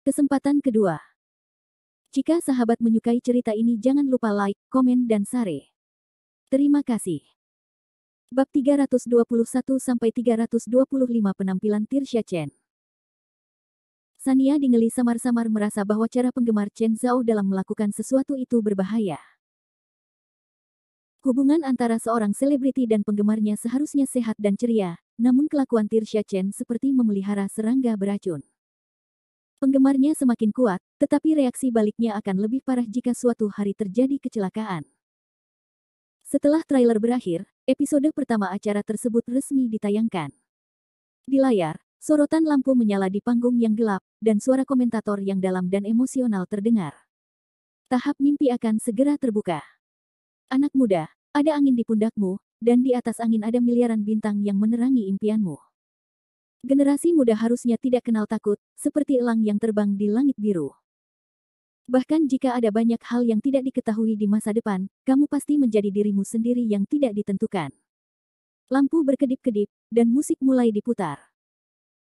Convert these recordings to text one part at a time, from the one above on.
Kesempatan kedua. Jika sahabat menyukai cerita ini jangan lupa like, komen dan share. Terima kasih. Bab 321-325 Penampilan Tirsha Chen. Sania Dingeli samar-samar merasa bahwa cara penggemar Chen Zhao dalam melakukan sesuatu itu berbahaya. Hubungan antara seorang selebriti dan penggemarnya seharusnya sehat dan ceria, namun kelakuan Tirsha Chen seperti memelihara serangga beracun. Penggemarnya semakin kuat, tetapi reaksi baliknya akan lebih parah jika suatu hari terjadi kecelakaan. Setelah trailer berakhir, episode pertama acara tersebut resmi ditayangkan. Di layar, sorotan lampu menyala di panggung yang gelap, dan suara komentator yang dalam dan emosional terdengar. Tahap mimpi akan segera terbuka. Anak muda, ada angin di pundakmu, dan di atas angin ada miliaran bintang yang menerangi impianmu. Generasi muda harusnya tidak kenal takut, seperti elang yang terbang di langit biru. Bahkan jika ada banyak hal yang tidak diketahui di masa depan, kamu pasti menjadi dirimu sendiri yang tidak ditentukan. Lampu berkedip-kedip, dan musik mulai diputar.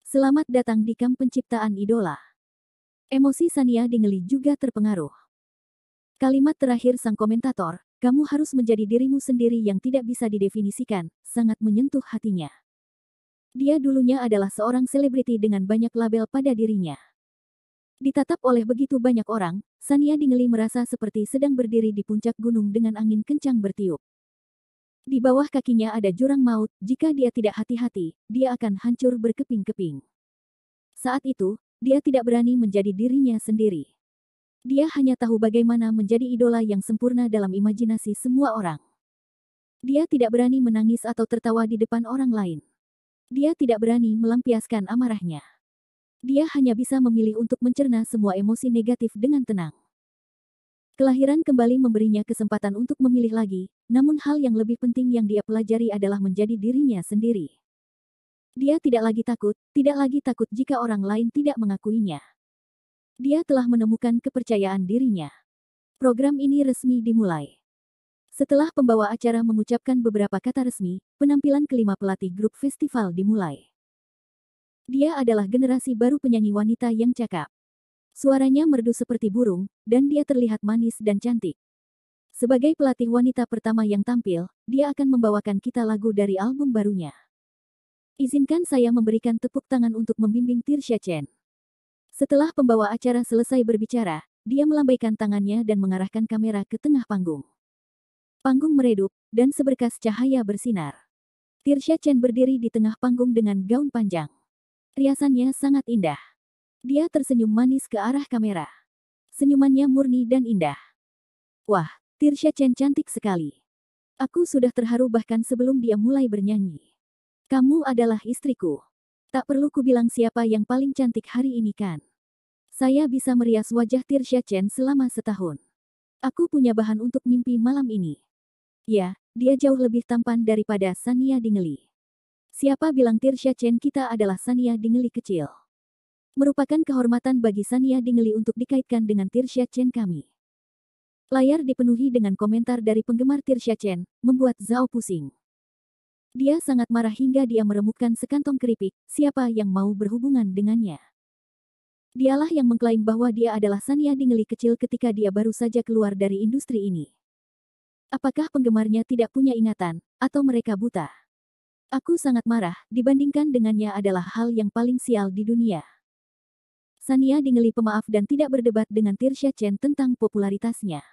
Selamat datang di kamp penciptaan idola. Emosi Sania Dingeli juga terpengaruh. Kalimat terakhir sang komentator, kamu harus menjadi dirimu sendiri yang tidak bisa didefinisikan, sangat menyentuh hatinya. Dia dulunya adalah seorang selebriti dengan banyak label pada dirinya. Ditatap oleh begitu banyak orang, Sania Dingeli merasa seperti sedang berdiri di puncak gunung dengan angin kencang bertiup. Di bawah kakinya ada jurang maut, jika dia tidak hati-hati, dia akan hancur berkeping-keping. Saat itu, dia tidak berani menjadi dirinya sendiri. Dia hanya tahu bagaimana menjadi idola yang sempurna dalam imajinasi semua orang. Dia tidak berani menangis atau tertawa di depan orang lain. Dia tidak berani melampiaskan amarahnya. Dia hanya bisa memilih untuk mencerna semua emosi negatif dengan tenang. Kelahiran kembali memberinya kesempatan untuk memilih lagi, namun hal yang lebih penting yang dia pelajari adalah menjadi dirinya sendiri. Dia tidak lagi takut jika orang lain tidak mengakuinya. Dia telah menemukan kepercayaan dirinya. Program ini resmi dimulai. Setelah pembawa acara mengucapkan beberapa kata resmi, penampilan kelima pelatih grup festival dimulai. Dia adalah generasi baru penyanyi wanita yang cakap. Suaranya merdu seperti burung, dan dia terlihat manis dan cantik. Sebagai pelatih wanita pertama yang tampil, dia akan membawakan kita lagu dari album barunya. Izinkan saya memberikan tepuk tangan untuk membimbing Tirsha Chen. Setelah pembawa acara selesai berbicara, dia melambaikan tangannya dan mengarahkan kamera ke tengah panggung. Panggung meredup, dan seberkas cahaya bersinar. Tirsha Chen berdiri di tengah panggung dengan gaun panjang. Riasannya sangat indah. Dia tersenyum manis ke arah kamera. Senyumannya murni dan indah. Wah, Tirsha Chen cantik sekali. Aku sudah terharu bahkan sebelum dia mulai bernyanyi. Kamu adalah istriku. Tak perlu kubilang siapa yang paling cantik hari ini kan. Saya bisa merias wajah Tirsha Chen selama setahun. Aku punya bahan untuk mimpi malam ini. Ya, dia jauh lebih tampan daripada Sania Dingeli. Siapa bilang Tirsha Chen kita adalah Sania Dingeli kecil? Merupakan kehormatan bagi Sania Dingeli untuk dikaitkan dengan Tirsha Chen kami. Layar dipenuhi dengan komentar dari penggemar Tirsha Chen, membuat Zhao pusing. Dia sangat marah hingga dia meremukkan sekantong keripik, siapa yang mau berhubungan dengannya. Dialah yang mengklaim bahwa dia adalah Sania Dingeli kecil ketika dia baru saja keluar dari industri ini. Apakah penggemarnya tidak punya ingatan, atau mereka buta? Aku sangat marah, dibandingkan dengannya adalah hal yang paling sial di dunia. Sania Dingeli pemaaf dan tidak berdebat dengan Tirsha Chen tentang popularitasnya.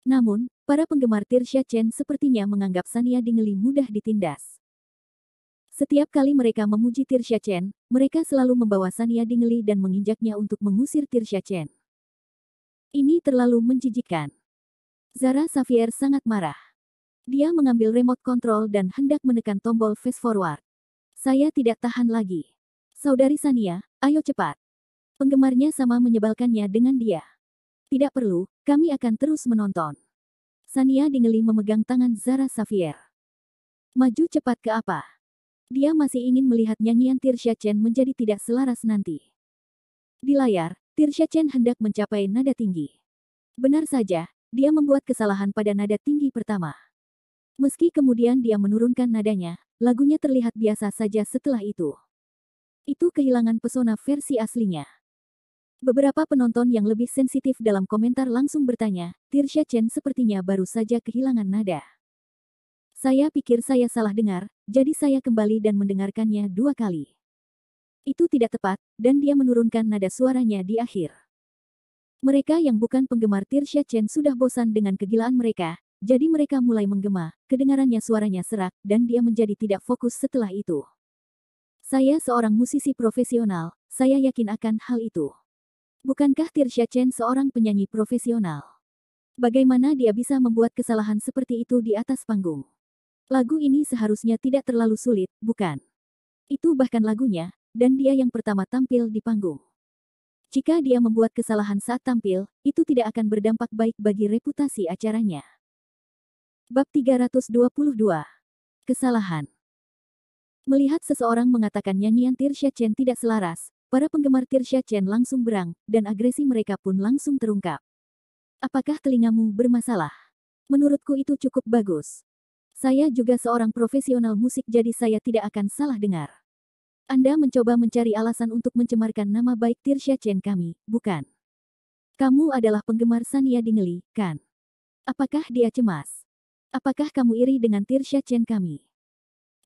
Namun, para penggemar Tirsha Chen sepertinya menganggap Sania Dingeli mudah ditindas. Setiap kali mereka memuji Tirsha Chen, mereka selalu membawa Sania Dingeli dan menginjaknya untuk mengusir Tirsha Chen. Ini terlalu menjijikkan. Zara Xavier sangat marah. Dia mengambil remote control dan hendak menekan tombol fast forward. Saya tidak tahan lagi. Saudari Sania, ayo cepat. Penggemarnya sama menyebalkannya dengan dia. Tidak perlu, kami akan terus menonton. Sania Dingeli memegang tangan Zara Xavier. Maju cepat ke apa? Dia masih ingin melihat nyanyian Tirsha Chen menjadi tidak selaras nanti. Di layar, Tirsha Chen hendak mencapai nada tinggi. Benar saja, dia membuat kesalahan pada nada tinggi pertama. Meski kemudian dia menurunkan nadanya, lagunya terlihat biasa saja setelah itu. Itu kehilangan pesona versi aslinya. Beberapa penonton yang lebih sensitif dalam komentar langsung bertanya, Tirsha Chen sepertinya baru saja kehilangan nada. Saya pikir saya salah dengar, jadi saya kembali dan mendengarkannya 2 kali. Itu tidak tepat, dan dia menurunkan nada suaranya di akhir. Mereka yang bukan penggemar Tirsha Chen sudah bosan dengan kegilaan mereka, jadi mereka mulai menggema, kedengarannya suaranya serak, dan dia menjadi tidak fokus setelah itu. Saya seorang musisi profesional, saya yakin akan hal itu. Bukankah Tirsha Chen seorang penyanyi profesional? Bagaimana dia bisa membuat kesalahan seperti itu di atas panggung? Lagu ini seharusnya tidak terlalu sulit, bukan? Itu bahkan lagunya, dan dia yang pertama tampil di panggung. Jika dia membuat kesalahan saat tampil, itu tidak akan berdampak baik bagi reputasi acaranya. Bab 322. Kesalahan. Melihat seseorang mengatakan nyanyian Tirsha Chen tidak selaras, para penggemar Tirsha Chen langsung berang, dan agresi mereka pun langsung terungkap. Apakah telingamu bermasalah? Menurutku itu cukup bagus. Saya juga seorang profesional musik jadi saya tidak akan salah dengar. Anda mencoba mencari alasan untuk mencemarkan nama baik Tirsha Chen kami, bukan? Kamu adalah penggemar Sania Dingeli, kan? Apakah dia cemas? Apakah kamu iri dengan Tirsha Chen kami?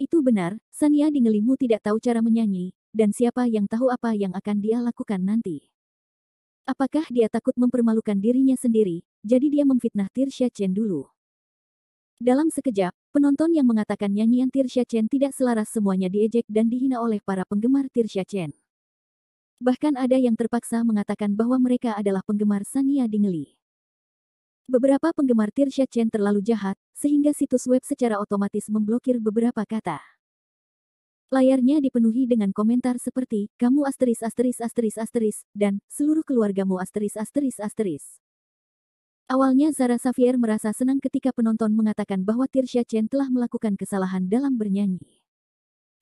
Itu benar, Sania Dingelimu tidak tahu cara menyanyi, dan siapa yang tahu apa yang akan dia lakukan nanti. Apakah dia takut mempermalukan dirinya sendiri, jadi dia memfitnah Tirsha Chen dulu. Dalam sekejap, penonton yang mengatakan nyanyian Tirsha Chen tidak selaras semuanya diejek dan dihina oleh para penggemar Tirsha Chen. Bahkan ada yang terpaksa mengatakan bahwa mereka adalah penggemar Sania Dingeli. Beberapa penggemar Tirsha Chen terlalu jahat, sehingga situs web secara otomatis memblokir beberapa kata. Layarnya dipenuhi dengan komentar seperti, kamu asteris asteris asteris asteris, dan seluruh keluargamu asteris asteris asteris. Awalnya Zara Xavier merasa senang ketika penonton mengatakan bahwa Tirsha Chen telah melakukan kesalahan dalam bernyanyi.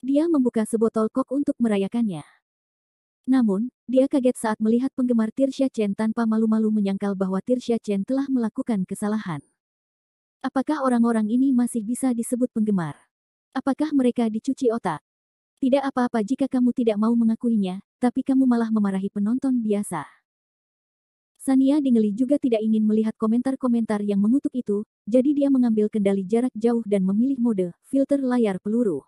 Dia membuka sebotol kok untuk merayakannya. Namun, dia kaget saat melihat penggemar Tirsha Chen tanpa malu-malu menyangkal bahwa Tirsha Chen telah melakukan kesalahan. Apakah orang-orang ini masih bisa disebut penggemar? Apakah mereka dicuci otak? Tidak apa-apa jika kamu tidak mau mengakuinya, tapi kamu malah memarahi penonton biasa. Sania Dingeli juga tidak ingin melihat komentar-komentar yang mengutuk itu, jadi dia mengambil kendali jarak jauh dan memilih mode filter layar peluru.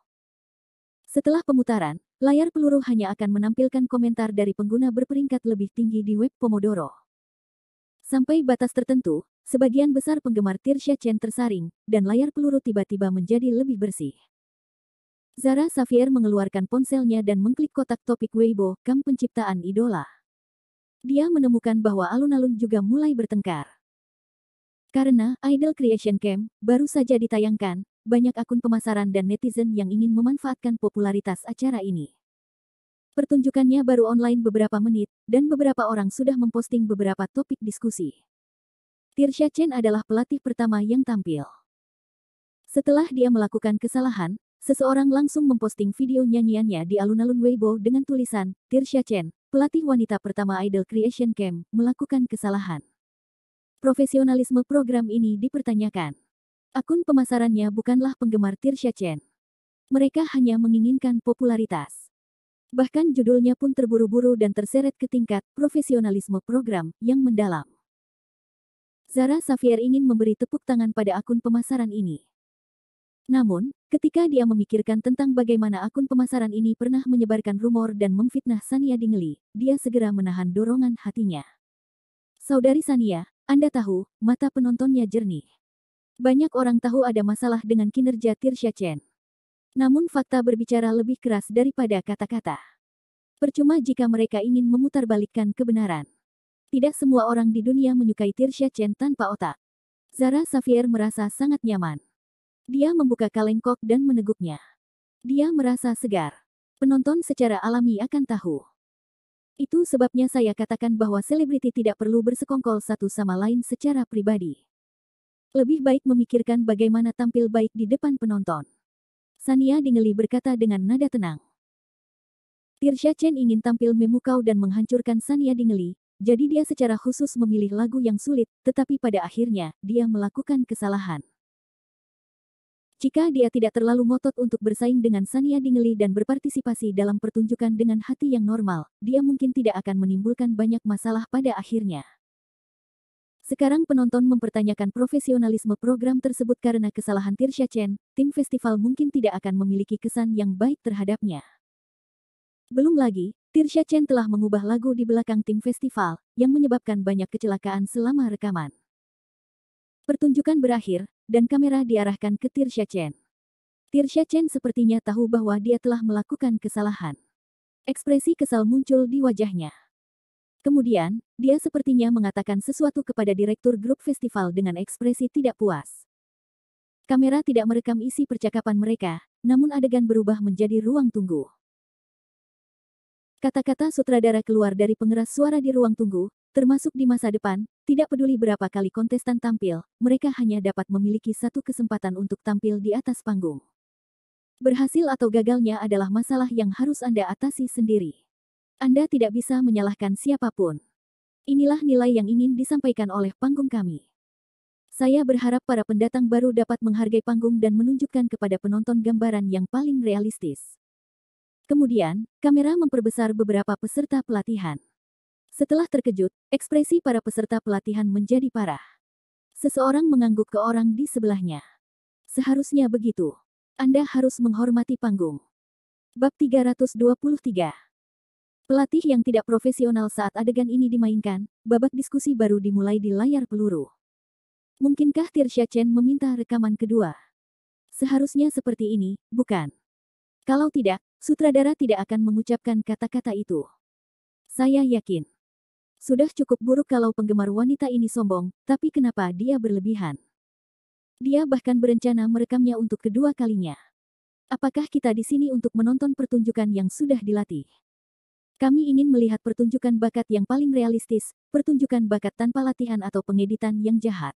Setelah pemutaran, layar peluru hanya akan menampilkan komentar dari pengguna berperingkat lebih tinggi di web Pomodoro. Sampai batas tertentu, sebagian besar penggemar Tirsha Chen tersaring, dan layar peluru tiba-tiba menjadi lebih bersih. Zara Xavier mengeluarkan ponselnya dan mengklik kotak topik Weibo, kam penciptaan idola. Dia menemukan bahwa alun-alun juga mulai bertengkar. Karena Idol Creation Camp baru saja ditayangkan, banyak akun pemasaran dan netizen yang ingin memanfaatkan popularitas acara ini. Pertunjukannya baru online beberapa menit, dan beberapa orang sudah memposting beberapa topik diskusi. Tirsha Chen adalah pelatih pertama yang tampil. Setelah dia melakukan kesalahan, seseorang langsung memposting video nyanyiannya di alun-alun Weibo dengan tulisan, Tirsha Chen, pelatih wanita pertama Idol Creation Camp, melakukan kesalahan. Profesionalisme program ini dipertanyakan. Akun pemasarannya bukanlah penggemar Tirsha Chen. Mereka hanya menginginkan popularitas. Bahkan judulnya pun terburu-buru dan terseret ke tingkat profesionalisme program yang mendalam. Zara Xavier ingin memberi tepuk tangan pada akun pemasaran ini. Namun, ketika dia memikirkan tentang bagaimana akun pemasaran ini pernah menyebarkan rumor dan memfitnah Sania Dingeli, dia segera menahan dorongan hatinya. Saudari Sania, Anda tahu, mata penontonnya jernih. Banyak orang tahu ada masalah dengan kinerja Tirsha Chen. Namun fakta berbicara lebih keras daripada kata-kata. Percuma jika mereka ingin memutarbalikkan kebenaran. Tidak semua orang di dunia menyukai Tirsha Chen tanpa otak. Zara Xavier merasa sangat nyaman. Dia membuka kaleng kok dan meneguknya. Dia merasa segar. Penonton secara alami akan tahu. Itu sebabnya saya katakan bahwa selebriti tidak perlu bersekongkol satu sama lain secara pribadi. Lebih baik memikirkan bagaimana tampil baik di depan penonton. Sania Dingeli berkata dengan nada tenang. Tirsha Chen ingin tampil memukau dan menghancurkan Sania Dingeli, jadi dia secara khusus memilih lagu yang sulit, tetapi pada akhirnya, dia melakukan kesalahan. Jika dia tidak terlalu ngotot untuk bersaing dengan Sania Dingeli dan berpartisipasi dalam pertunjukan dengan hati yang normal, dia mungkin tidak akan menimbulkan banyak masalah pada akhirnya. Sekarang penonton mempertanyakan profesionalisme program tersebut karena kesalahan Tirsha Chen, tim festival mungkin tidak akan memiliki kesan yang baik terhadapnya. Belum lagi, Tirsha Chen telah mengubah lagu di belakang tim festival, yang menyebabkan banyak kecelakaan selama rekaman. Pertunjukan berakhir, dan kamera diarahkan ke Tirsha Chen. Tirsha Chen sepertinya tahu bahwa dia telah melakukan kesalahan. Ekspresi kesal muncul di wajahnya. Kemudian, dia sepertinya mengatakan sesuatu kepada direktur grup festival dengan ekspresi tidak puas. Kamera tidak merekam isi percakapan mereka, namun adegan berubah menjadi ruang tunggu. Kata-kata sutradara keluar dari pengeras suara di ruang tunggu, termasuk di masa depan, tidak peduli berapa kali kontestan tampil, mereka hanya dapat memiliki satu kesempatan untuk tampil di atas panggung. Berhasil atau gagalnya adalah masalah yang harus Anda atasi sendiri. Anda tidak bisa menyalahkan siapapun. Inilah nilai yang ingin disampaikan oleh panggung kami. Saya berharap para pendatang baru dapat menghargai panggung dan menunjukkan kepada penonton gambaran yang paling realistis. Kemudian, kamera memperbesar beberapa peserta pelatihan. Setelah terkejut, ekspresi para peserta pelatihan menjadi parah. Seseorang mengangguk ke orang di sebelahnya. Seharusnya begitu. Anda harus menghormati panggung. Bab 323. Pelatih yang tidak profesional saat adegan ini dimainkan, babak diskusi baru dimulai di layar peluru. Mungkinkah Tirsha Chen meminta rekaman kedua? Seharusnya seperti ini, bukan? Kalau tidak, sutradara tidak akan mengucapkan kata-kata itu. Saya yakin. Sudah cukup buruk kalau penggemar wanita ini sombong, tapi kenapa dia berlebihan? Dia bahkan berencana merekamnya untuk kedua kalinya. Apakah kita di sini untuk menonton pertunjukan yang sudah dilatih? Kami ingin melihat pertunjukan bakat yang paling realistis, pertunjukan bakat tanpa latihan atau pengeditan yang jahat.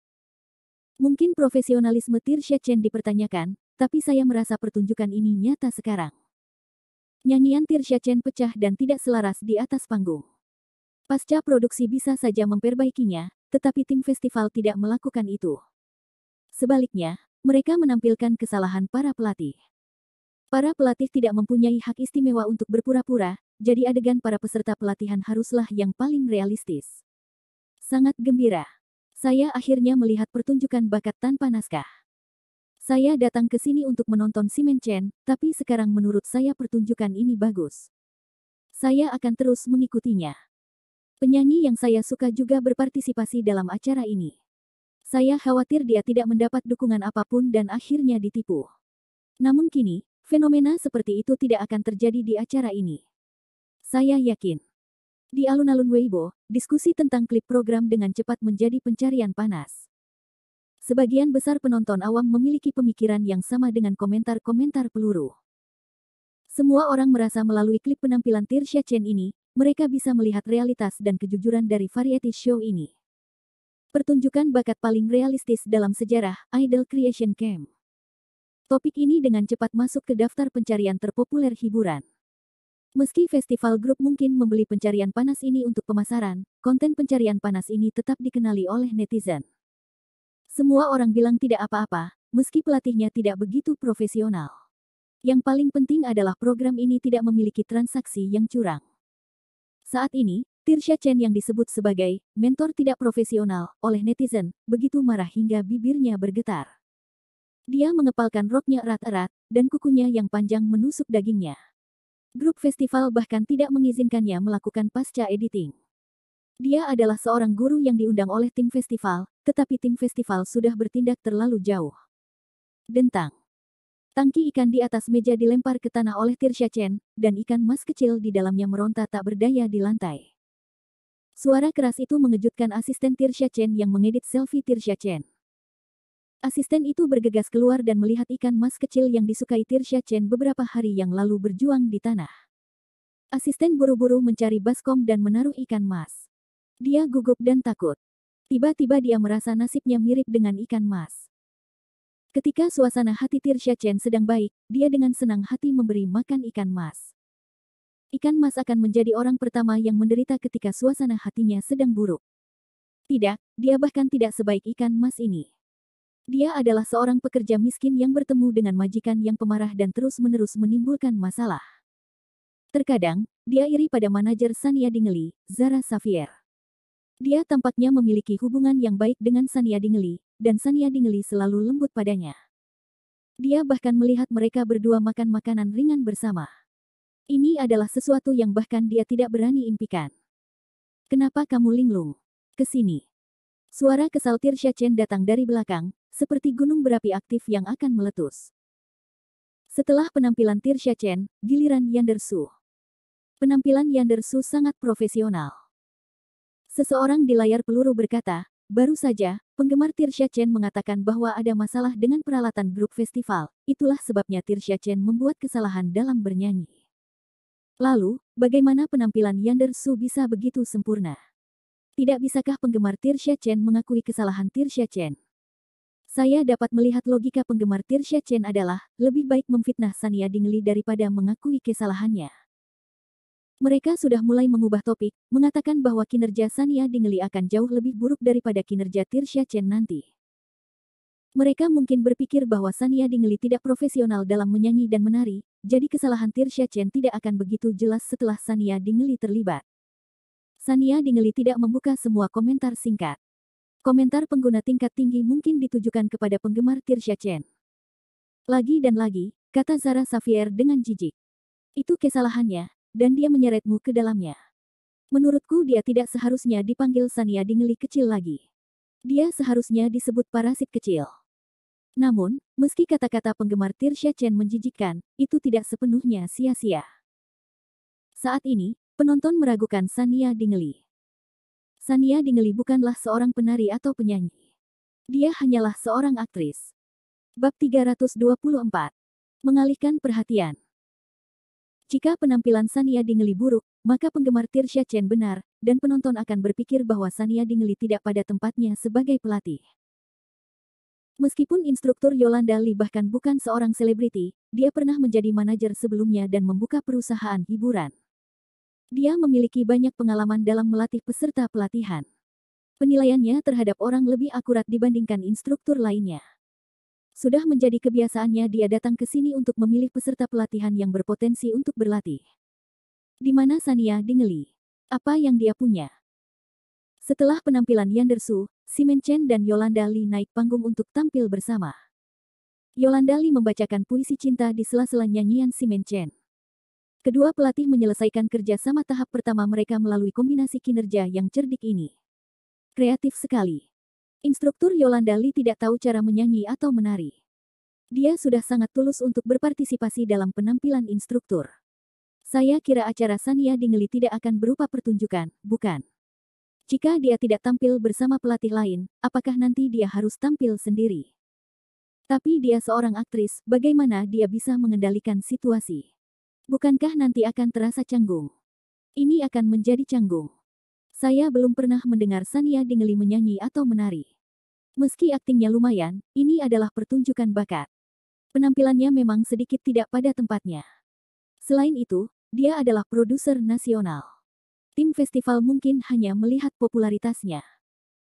Mungkin profesionalisme Tirsha Chen dipertanyakan, tapi saya merasa pertunjukan ini nyata sekarang. Nyanyian Tirsha Chen pecah dan tidak selaras di atas panggung. Pasca produksi bisa saja memperbaikinya, tetapi tim festival tidak melakukan itu. Sebaliknya, mereka menampilkan kesalahan para pelatih. Para pelatih tidak mempunyai hak istimewa untuk berpura-pura, jadi adegan para peserta pelatihan haruslah yang paling realistis. Sangat gembira. Saya akhirnya melihat pertunjukan bakat tanpa naskah. Saya datang ke sini untuk menonton Simen Chen, tapi sekarang menurut saya pertunjukan ini bagus. Saya akan terus mengikutinya. Penyanyi yang saya suka juga berpartisipasi dalam acara ini. Saya khawatir dia tidak mendapat dukungan apapun dan akhirnya ditipu. Namun kini, fenomena seperti itu tidak akan terjadi di acara ini. Saya yakin. Di alun-alun Weibo, diskusi tentang klip program dengan cepat menjadi pencarian panas. Sebagian besar penonton awam memiliki pemikiran yang sama dengan komentar-komentar peluru. Semua orang merasa melalui klip penampilan Tirsha Chen ini, mereka bisa melihat realitas dan kejujuran dari variety show ini. Pertunjukan bakat paling realistis dalam sejarah Idol Creation Camp. Topik ini dengan cepat masuk ke daftar pencarian terpopuler hiburan. Meski festival grup mungkin membeli pencarian panas ini untuk pemasaran, konten pencarian panas ini tetap dikenali oleh netizen. Semua orang bilang tidak apa-apa, meski pelatihnya tidak begitu profesional. Yang paling penting adalah program ini tidak memiliki transaksi yang curang. Saat ini, Tirsha Chen yang disebut sebagai mentor tidak profesional oleh netizen, begitu marah hingga bibirnya bergetar. Dia mengepalkan roknya erat-erat, dan kukunya yang panjang menusuk dagingnya. Grup festival bahkan tidak mengizinkannya melakukan pasca editing. Dia adalah seorang guru yang diundang oleh tim festival, tetapi tim festival sudah bertindak terlalu jauh. Dentang. Tangki ikan di atas meja dilempar ke tanah oleh Tirsha Chen, dan ikan mas kecil di dalamnya meronta tak berdaya di lantai. Suara keras itu mengejutkan asisten Tirsha Chen yang mengedit selfie Tirsha Chen. Asisten itu bergegas keluar dan melihat ikan mas kecil yang disukai Tirsha Chen beberapa hari yang lalu berjuang di tanah. Asisten buru-buru mencari baskom dan menaruh ikan mas. Dia gugup dan takut. Tiba-tiba dia merasa nasibnya mirip dengan ikan mas. Ketika suasana hati Tirsha Chen sedang baik, dia dengan senang hati memberi makan ikan mas. Ikan mas akan menjadi orang pertama yang menderita ketika suasana hatinya sedang buruk. Tidak, dia bahkan tidak sebaik ikan mas ini. Dia adalah seorang pekerja miskin yang bertemu dengan majikan yang pemarah dan terus-menerus menimbulkan masalah. Terkadang, dia iri pada manajer Sania Dingley, Zara Xavier. Dia tampaknya memiliki hubungan yang baik dengan Sania Dingley, dan Sania Dingley selalu lembut padanya. Dia bahkan melihat mereka berdua makan makanan ringan bersama. Ini adalah sesuatu yang bahkan dia tidak berani impikan. Kenapa kamu linglung? Ke sini. Suara kesal Tirsha Chen datang dari belakang, seperti gunung berapi aktif yang akan meletus. Setelah penampilan Tirsha Chen, giliran Yander Su. Penampilan Yander Su sangat profesional. Seseorang di layar peluru berkata, baru saja, penggemar Tirsha Chen mengatakan bahwa ada masalah dengan peralatan grup festival, itulah sebabnya Tirsha Chen membuat kesalahan dalam bernyanyi. Lalu, bagaimana penampilan Yander Su bisa begitu sempurna? Tidak bisakah penggemar Tirsha Chen mengakui kesalahan Tirsha Chen? Saya dapat melihat logika penggemar Tirsha Chen adalah, lebih baik memfitnah Sania Dingley daripada mengakui kesalahannya. Mereka sudah mulai mengubah topik, mengatakan bahwa kinerja Sania Dingley akan jauh lebih buruk daripada kinerja Tirsha Chen nanti. Mereka mungkin berpikir bahwa Sania Dingley tidak profesional dalam menyanyi dan menari, jadi kesalahan Tirsha Chen tidak akan begitu jelas setelah Sania Dingley terlibat. Sania Dingley tidak membuka semua komentar singkat. Komentar pengguna tingkat tinggi mungkin ditujukan kepada penggemar Tirsha Chen. Lagi dan lagi, kata Zara Xavier dengan jijik. Itu kesalahannya, dan dia menyeretmu ke dalamnya. Menurutku dia tidak seharusnya dipanggil Sania Dingley kecil lagi. Dia seharusnya disebut parasit kecil. Namun, meski kata-kata penggemar Tirsha Chen menjijikkan, itu tidak sepenuhnya sia-sia. Saat ini, penonton meragukan Sania Dingley. Sania Dingley bukanlah seorang penari atau penyanyi. Dia hanyalah seorang aktris. Bab 324. Mengalihkan perhatian. Jika penampilan Sania Dingley buruk, maka penggemar Tirsha Chen benar, dan penonton akan berpikir bahwa Sania Dingley tidak pada tempatnya sebagai pelatih. Meskipun instruktur Yolanda Lee bahkan bukan seorang selebriti, dia pernah menjadi manajer sebelumnya dan membuka perusahaan hiburan. Dia memiliki banyak pengalaman dalam melatih peserta pelatihan. Penilaiannya terhadap orang lebih akurat dibandingkan instruktur lainnya. Sudah menjadi kebiasaannya dia datang ke sini untuk memilih peserta pelatihan yang berpotensi untuk berlatih. Di mana Sania Dingley? Apa yang dia punya? Setelah penampilan Yander Su, Simen Chen dan Yolanda Lee naik panggung untuk tampil bersama. Yolanda Lee membacakan puisi cinta di sela-sela nyanyian Simen Chen. Kedua pelatih menyelesaikan kerja sama tahap pertama mereka melalui kombinasi kinerja yang cerdik ini. Kreatif sekali. Instruktur Yolanda Lee tidak tahu cara menyanyi atau menari. Dia sudah sangat tulus untuk berpartisipasi dalam penampilan instruktur. Saya kira acara Sania Dingley tidak akan berupa pertunjukan, bukan? Jika dia tidak tampil bersama pelatih lain, apakah nanti dia harus tampil sendiri? Tapi dia seorang aktris, bagaimana dia bisa mengendalikan situasi? Bukankah nanti akan terasa canggung? Ini akan menjadi canggung. Saya belum pernah mendengar Sania Dingley menyanyi atau menari. Meski aktingnya lumayan, ini adalah pertunjukan bakat. Penampilannya memang sedikit tidak pada tempatnya. Selain itu, dia adalah produser nasional. Tim festival mungkin hanya melihat popularitasnya.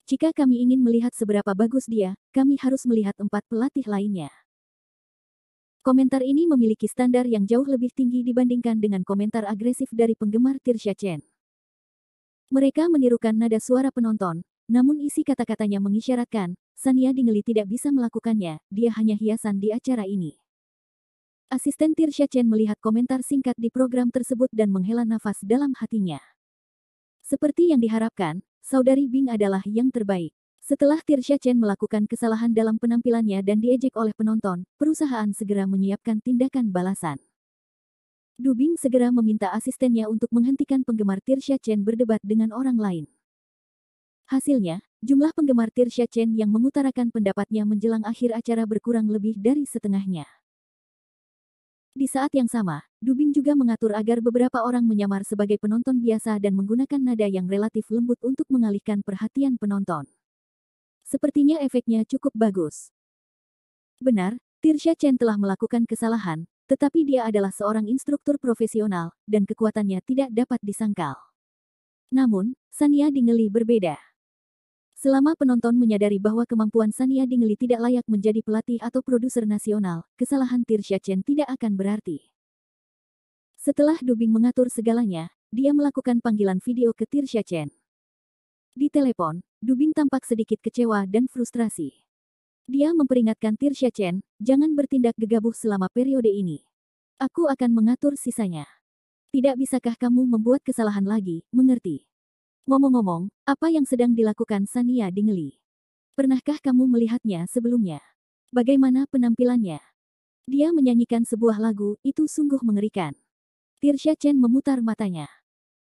Jika kami ingin melihat seberapa bagus dia, kami harus melihat 4 pelatih lainnya. Komentar ini memiliki standar yang jauh lebih tinggi dibandingkan dengan komentar agresif dari penggemar Tirsha Chen. Mereka menirukan nada suara penonton, namun isi kata-katanya mengisyaratkan, Sania Dingley tidak bisa melakukannya, dia hanya hiasan di acara ini. Asisten Tirsha Chen melihat komentar singkat di program tersebut dan menghela nafas dalam hatinya. Seperti yang diharapkan, Saudari Bing adalah yang terbaik. Setelah Tirsha Chen melakukan kesalahan dalam penampilannya dan diejek oleh penonton, perusahaan segera menyiapkan tindakan balasan. Du Bing segera meminta asistennya untuk menghentikan penggemar Tirsha Chen berdebat dengan orang lain. Hasilnya, jumlah penggemar Tirsha Chen yang mengutarakan pendapatnya menjelang akhir acara berkurang lebih dari setengahnya. Di saat yang sama, Du Bing juga mengatur agar beberapa orang menyamar sebagai penonton biasa dan menggunakan nada yang relatif lembut untuk mengalihkan perhatian penonton. Sepertinya efeknya cukup bagus. Benar, Tirsha Chen telah melakukan kesalahan, tetapi dia adalah seorang instruktur profesional, dan kekuatannya tidak dapat disangkal. Namun, Sania Dingley berbeda. Selama penonton menyadari bahwa kemampuan Sania Dingley tidak layak menjadi pelatih atau produser nasional, kesalahan Tirsha Chen tidak akan berarti. Setelah dubbing mengatur segalanya, dia melakukan panggilan video ke Tirsha Chen. Di telepon, dubbing tampak sedikit kecewa dan frustrasi. Dia memperingatkan Tirsha Chen, jangan bertindak gegabah selama periode ini. Aku akan mengatur sisanya. Tidak bisakah kamu membuat kesalahan lagi, mengerti? Ngomong-ngomong, apa yang sedang dilakukan Sania Dingley? Pernahkah kamu melihatnya sebelumnya? Bagaimana penampilannya? Dia menyanyikan sebuah lagu, itu sungguh mengerikan. Tirsha Chen memutar matanya.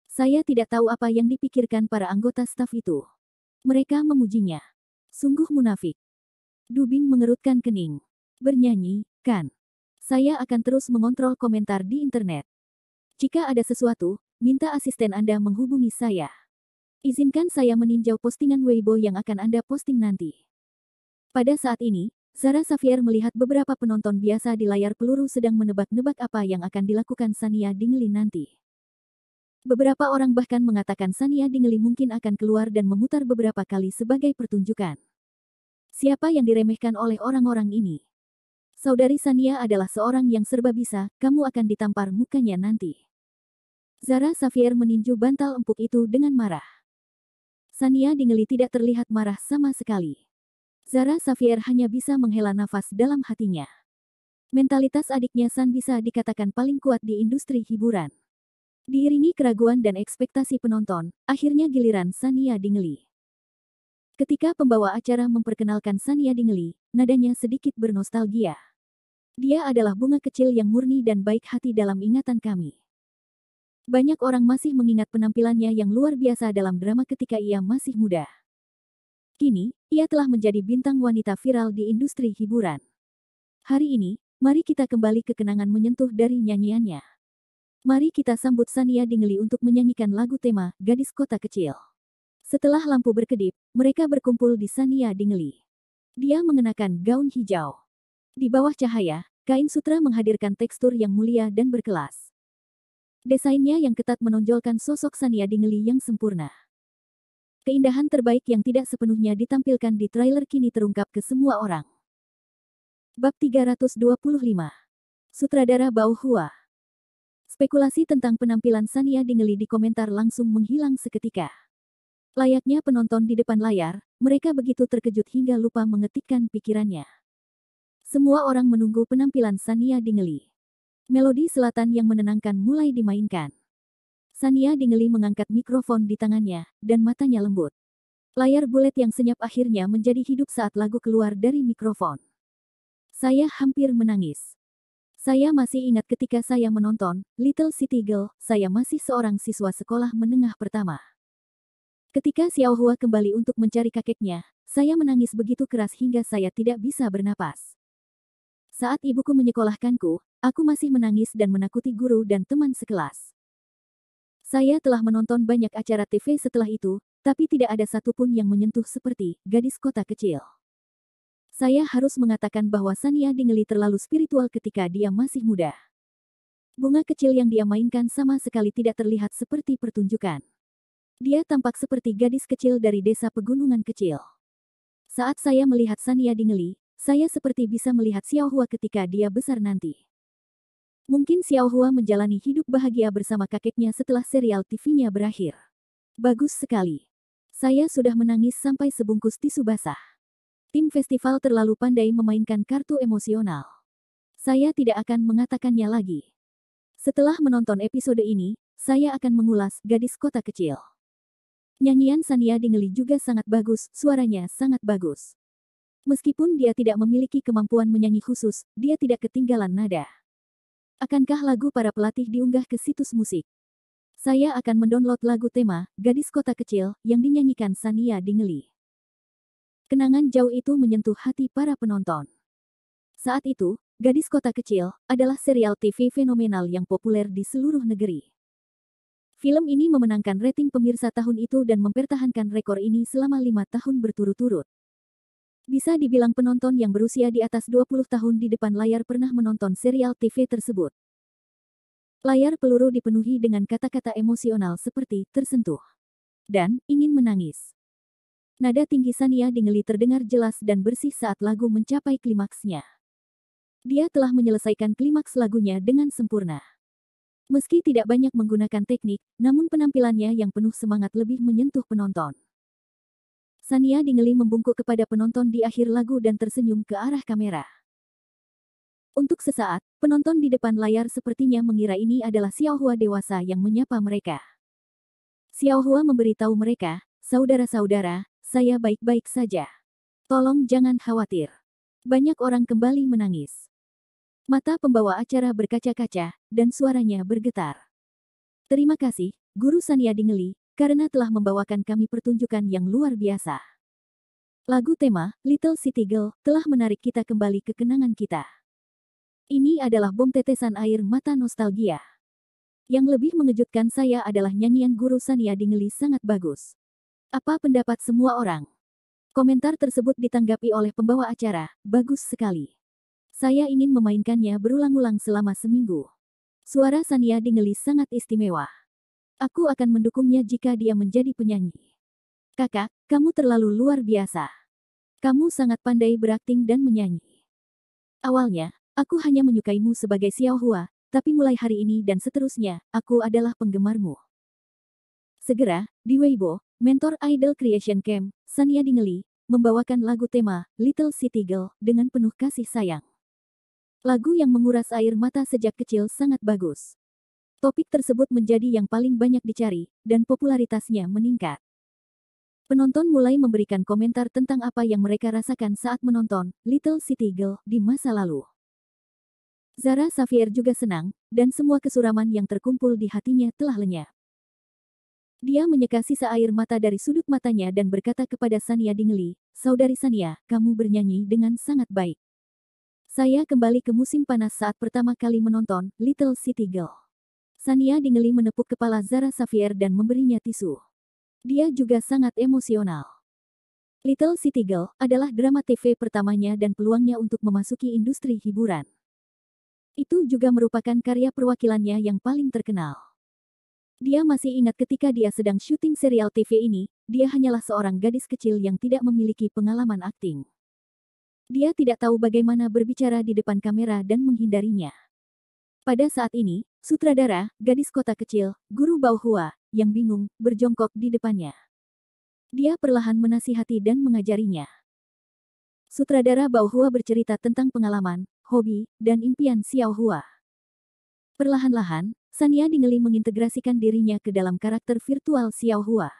Saya tidak tahu apa yang dipikirkan para anggota staf itu. Mereka memujinya. Sungguh munafik. Dubbing mengerutkan kening. Bernyanyi, kan? Saya akan terus mengontrol komentar di internet. Jika ada sesuatu, minta asisten Anda menghubungi saya. Izinkan saya meninjau postingan Weibo yang akan Anda posting nanti. Pada saat ini, Zara Xavier melihat beberapa penonton biasa di layar peluru sedang menebak-nebak apa yang akan dilakukan Sania Dingley nanti. Beberapa orang bahkan mengatakan Sania Dingley mungkin akan keluar dan memutar beberapa kali sebagai pertunjukan. Siapa yang diremehkan oleh orang-orang ini? Saudari Sania adalah seorang yang serba bisa, kamu akan ditampar mukanya nanti. Zara Xavier meninju bantal empuk itu dengan marah. Sania Dingley tidak terlihat marah sama sekali. Zara Xavier hanya bisa menghela nafas dalam hatinya. Mentalitas adiknya San bisa dikatakan paling kuat di industri hiburan. Diiringi keraguan dan ekspektasi penonton, akhirnya giliran Sania Dingley. Ketika pembawa acara memperkenalkan Sania Dingley, nadanya sedikit bernostalgia. Dia adalah bunga kecil yang murni dan baik hati dalam ingatan kami. Banyak orang masih mengingat penampilannya yang luar biasa dalam drama ketika ia masih muda. Kini, ia telah menjadi bintang wanita viral di industri hiburan. Hari ini, mari kita kembali ke kenangan menyentuh dari nyanyiannya. Mari kita sambut Sania Dingley untuk menyanyikan lagu tema Gadis Kota Kecil. Setelah lampu berkedip, mereka berkumpul di Sania Dingley. Dia mengenakan gaun hijau. Di bawah cahaya, kain sutra menghadirkan tekstur yang mulia dan berkelas. Desainnya yang ketat menonjolkan sosok Sania Dingley yang sempurna. Keindahan terbaik yang tidak sepenuhnya ditampilkan di trailer kini terungkap ke semua orang. Bab 325. Sutradara Bao Hua. Spekulasi tentang penampilan Sania Dingley di komentar langsung menghilang seketika. Layaknya penonton di depan layar, mereka begitu terkejut hingga lupa mengetikkan pikirannya. Semua orang menunggu penampilan Sania Dingley. Melodi selatan yang menenangkan mulai dimainkan. Sania Dingley mengangkat mikrofon di tangannya, dan matanya lembut. Layar bulet yang senyap akhirnya menjadi hidup saat lagu keluar dari mikrofon. Saya hampir menangis. Saya masih ingat ketika saya menonton Little City Girl, saya masih seorang siswa sekolah menengah pertama. Ketika Xiao Hua kembali untuk mencari kakeknya, saya menangis begitu keras hingga saya tidak bisa bernapas. Saat ibuku menyekolahkanku, aku masih menangis dan menakuti guru dan teman sekelas. Saya telah menonton banyak acara TV setelah itu, tapi tidak ada satupun yang menyentuh seperti Gadis Kota Kecil. Saya harus mengatakan bahwa Sania Dingley terlalu spiritual ketika dia masih muda. Bunga kecil yang dia mainkan sama sekali tidak terlihat seperti pertunjukan. Dia tampak seperti gadis kecil dari desa pegunungan kecil. Saat saya melihat Sania Dingley, saya seperti bisa melihat Xiao Hua ketika dia besar nanti. Mungkin Xiao Hua menjalani hidup bahagia bersama kakeknya setelah serial TV-nya berakhir. Bagus sekali. Saya sudah menangis sampai sebungkus tisu basah. Tim festival terlalu pandai memainkan kartu emosional. Saya tidak akan mengatakannya lagi. Setelah menonton episode ini, saya akan mengulas Gadis Kota Kecil. Nyanyian Sania Dingley juga sangat bagus, suaranya sangat bagus. Meskipun dia tidak memiliki kemampuan menyanyi khusus, dia tidak ketinggalan nada. Akankah lagu para pelatih diunggah ke situs musik? Saya akan mendownload lagu tema Gadis Kota Kecil yang dinyanyikan Sania Dingley. Kenangan jauh itu menyentuh hati para penonton. Saat itu, Gadis Kota Kecil adalah serial TV fenomenal yang populer di seluruh negeri. Film ini memenangkan rating pemirsa tahun itu dan mempertahankan rekor ini selama 5 tahun berturut-turut. Bisa dibilang penonton yang berusia di atas 20 tahun di depan layar pernah menonton serial TV tersebut. Layar peluru dipenuhi dengan kata-kata emosional seperti tersentuh dan ingin menangis. Nada tinggi Sania Dingeli terdengar jelas dan bersih saat lagu mencapai klimaksnya. Dia telah menyelesaikan klimaks lagunya dengan sempurna. Meski tidak banyak menggunakan teknik, namun penampilannya yang penuh semangat lebih menyentuh penonton. Sania Dingeli membungkuk kepada penonton di akhir lagu dan tersenyum ke arah kamera. Untuk sesaat, penonton di depan layar sepertinya mengira ini adalah Xiaohua dewasa yang menyapa mereka. Xiaohua memberitahu mereka, "Saudara-saudara, saya baik-baik saja. Tolong jangan khawatir." Banyak orang kembali menangis. Mata pembawa acara berkaca-kaca, dan suaranya bergetar. "Terima kasih, Guru Sania Dingeli, karena telah membawakan kami pertunjukan yang luar biasa. Lagu tema, Little City Girl, telah menarik kita kembali ke kenangan kita. Ini adalah bom tetesan air mata nostalgia. Yang lebih mengejutkan saya adalah nyanyian Guru Sania Dingeli sangat bagus. Apa pendapat semua orang?" Komentar tersebut ditanggapi oleh pembawa acara, "Bagus sekali. Saya ingin memainkannya berulang-ulang selama seminggu. Suara Sania Dingeli sangat istimewa. Aku akan mendukungnya jika dia menjadi penyanyi. Kakak, kamu terlalu luar biasa. Kamu sangat pandai berakting dan menyanyi. Awalnya, aku hanya menyukaimu sebagai Xiaohua, tapi mulai hari ini dan seterusnya, aku adalah penggemarmu." Segera, di Weibo, mentor Idol Creation Camp, Sania Dingeli, membawakan lagu tema, Little City Girl, dengan penuh kasih sayang. Lagu yang menguras air mata sejak kecil sangat bagus. Topik tersebut menjadi yang paling banyak dicari, dan popularitasnya meningkat. Penonton mulai memberikan komentar tentang apa yang mereka rasakan saat menonton Little City Girl di masa lalu. Zara Xavier juga senang, dan semua kesuraman yang terkumpul di hatinya telah lenyap. Dia menyeka sisa air mata dari sudut matanya dan berkata kepada Sania Dingeli, "Saudari Sania, kamu bernyanyi dengan sangat baik. Saya kembali ke musim panas saat pertama kali menonton Little City Girl." Sania Dingeli menepuk kepala Zara Xavier dan memberinya tisu. Dia juga sangat emosional. Little City Girl adalah drama TV pertamanya dan peluangnya untuk memasuki industri hiburan. Itu juga merupakan karya perwakilannya yang paling terkenal. Dia masih ingat ketika dia sedang syuting serial TV ini, dia hanyalah seorang gadis kecil yang tidak memiliki pengalaman akting. Dia tidak tahu bagaimana berbicara di depan kamera dan menghindarinya. Pada saat ini, sutradara, gadis kota kecil, Guru Baohua, yang bingung, berjongkok di depannya. Dia perlahan menasihati dan mengajarinya. Sutradara Baohua bercerita tentang pengalaman, hobi, dan impian Xiaohua. Perlahan-lahan, Sania Dingeli mengintegrasikan dirinya ke dalam karakter virtual Xiaohua.